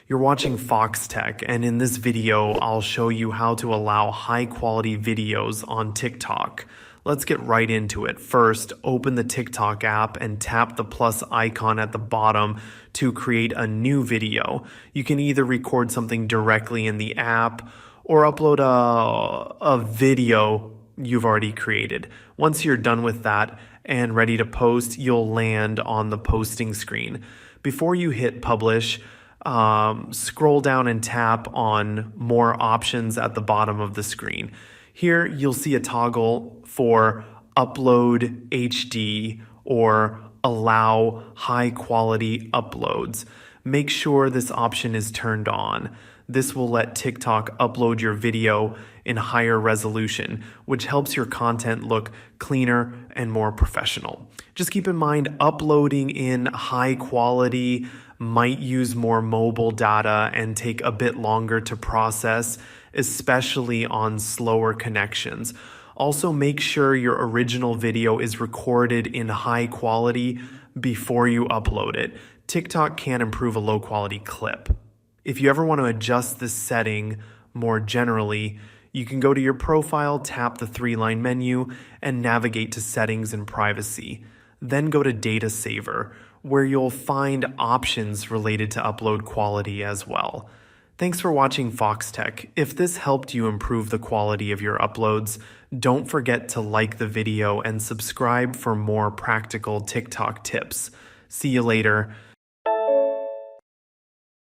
You're watching Foxtecc, and in this video, I'll show you how to allow high-quality videos on TikTok. Let's get right into it. First, open the TikTok app and tap the plus icon at the bottom to create a new video. You can either record something directly in the app or upload a video you've already created. Once you're done with that and ready to post, you'll land on the posting screen. Before you hit publish, scroll down and tap on more options at the bottom of the screen. Here you'll see a toggle for upload HD or allow high quality uploads. Make sure this option is turned on. This will let TikTok upload your video in higher resolution, which helps your content look cleaner and more professional. Just keep in mind, uploading in high quality might use more mobile data and take a bit longer to process, especially on slower connections. Also, make sure your original video is recorded in high quality before you upload it. TikTok can improve a low quality clip. If you ever want to adjust this setting more generally, you can go to your profile, tap the three-line menu, and navigate to Settings and Privacy. Then go to Data Saver, where you'll find options related to upload quality as well. Thanks for watching Foxtecc. If this helped you improve the quality of your uploads, don't forget to like the video and subscribe for more practical TikTok tips. See you later.